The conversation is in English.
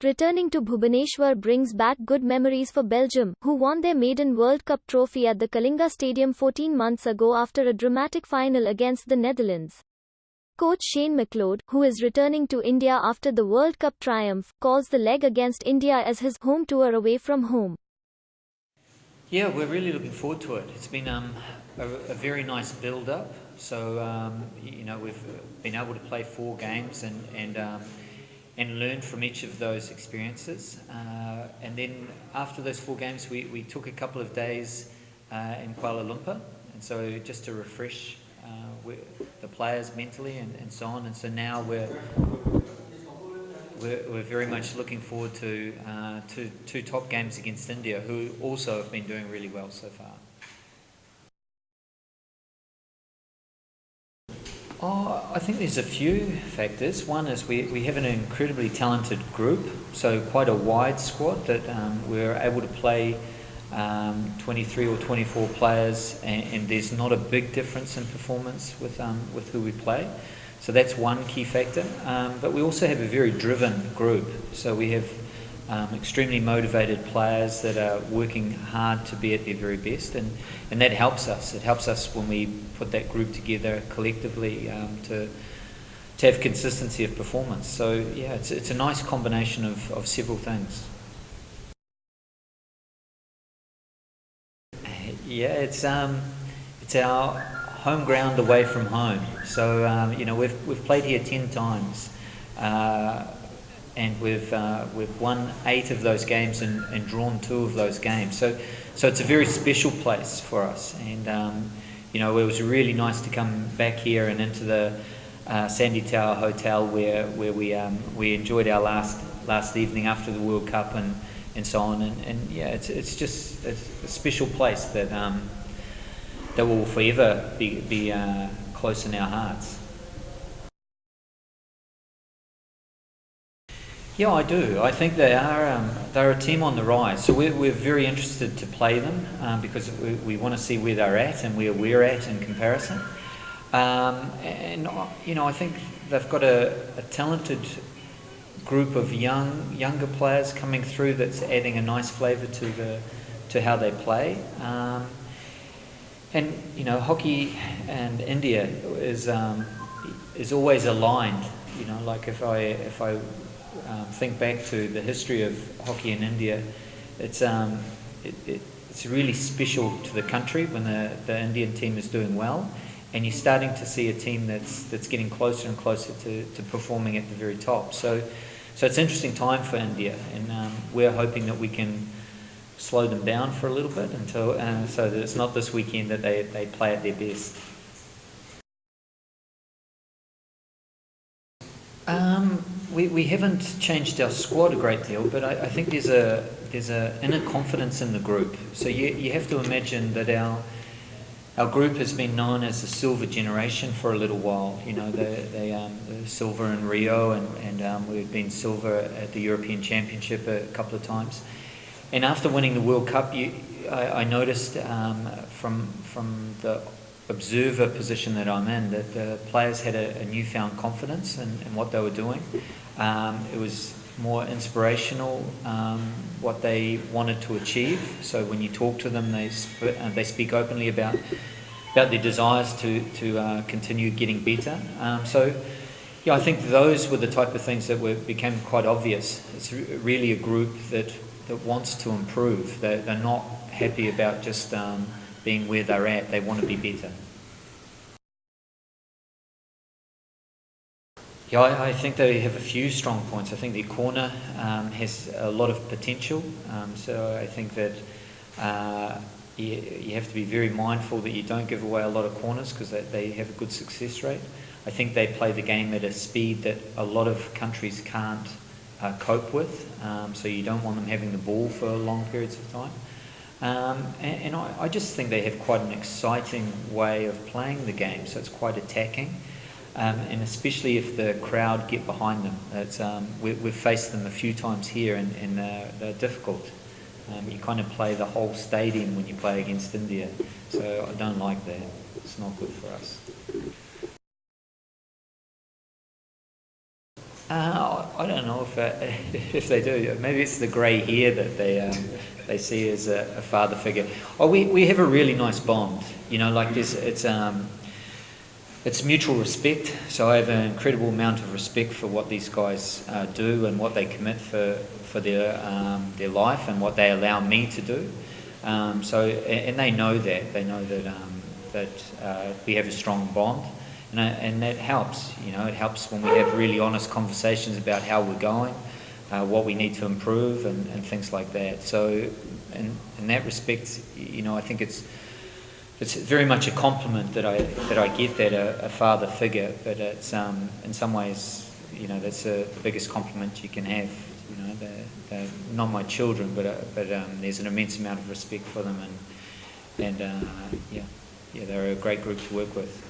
Returning to Bhubaneswar brings back good memories for Belgium, who won their maiden World Cup trophy at the Kalinga Stadium 14 months ago after a dramatic final against the Netherlands. Coach Shane McLeod, who is returning to India after the World Cup triumph, calls the leg against India as his home tour away from home. Yeah, we're really looking forward to it. It's been a very nice build-up. So we've been able to play 4 games and learn from each of those experiences. And then after those 4 games, we took a couple of days in Kuala Lumpur, and so just to refresh the players mentally and so on. And so now we're very much looking forward to 2 top games against India, who also have been doing really well so far. I think there's a few factors. One is we have an incredibly talented group, so quite a wide squad that we're able to play 23 or 24 players, and there's not a big difference in performance with who we play. So that's one key factor. But we also have a very driven group. So we have extremely motivated players that are working hard to be at their very best, and that helps us. It helps us when we put that group together collectively to have consistency of performance. So yeah, it's a nice combination of several things. Yeah, it's our home ground away from home. So we've played here 10 times, and we've won 8 of those games and drawn 2 of those games. So it's a very special place for us, and it was really nice to come back here and into the Sandy Tower Hotel where we enjoyed our last evening after the World Cup and so on. And yeah, it's just a special place that will forever be close in our hearts. Yeah, I do. I think they're a team on the rise. So we're very interested to play them because we want to see where they're at and where we're at in comparison. I think they've got a talented group of younger players coming through that's adding a nice flavour to how they play. Hockey and India is always aligned. Like if I think back to the history of hockey in India, it's really special to the country when the Indian team is doing well, and you're starting to see a team that's getting closer and closer to performing at the very top. So it's an interesting time for India, and we're hoping that we can slow them down for a little bit until so that it's not this weekend that they play at their best. We haven't changed our squad a great deal, but I think there's a inner confidence in the group. So you have to imagine that our group has been known as the silver generation for a little while. The silver in Rio, and we've been silver at the European Championship a couple of times. And after winning the World Cup, I noticed from the observer position that I'm in that the players had a newfound confidence in what they were doing. It was more inspirational, what they wanted to achieve. So when you talk to them, they speak openly about their desires to continue getting better. I think those were the type of things that became quite obvious. It's really a group that wants to improve. They're not happy about just being where they're at. They want to be better. Yeah, I think they have a few strong points. I think their corner has a lot of potential. So I think that you have to be very mindful that you don't give away a lot of corners because they have a good success rate. I think they play the game at a speed that a lot of countries can't cope with. So you don't want them having the ball for long periods of time. And I just think they have quite an exciting way of playing the game. So it's quite attacking. And especially if the crowd get behind them. We've faced them a few times here, and they're difficult. You kind of play the whole stadium when you play against India, so I don't like that. It's not good for us. I don't know if they do. Maybe it's the grey hair that they see as a father figure. Oh, we have a really nice bond. You know, like this. It's mutual respect. So I have an incredible amount of respect for what these guys do and what they commit for their life and what they allow me to do. And they know that. They know that we have a strong bond. And that helps, you know, it helps when we have really honest conversations about how we're going, what we need to improve and things like that. So in that respect, you know, I think it's very much a compliment that I get that a father figure, but it's in some ways, you know, that's the biggest compliment you can have. You know, they're not my children, but there's an immense amount of respect for them, and they're a great group to work with.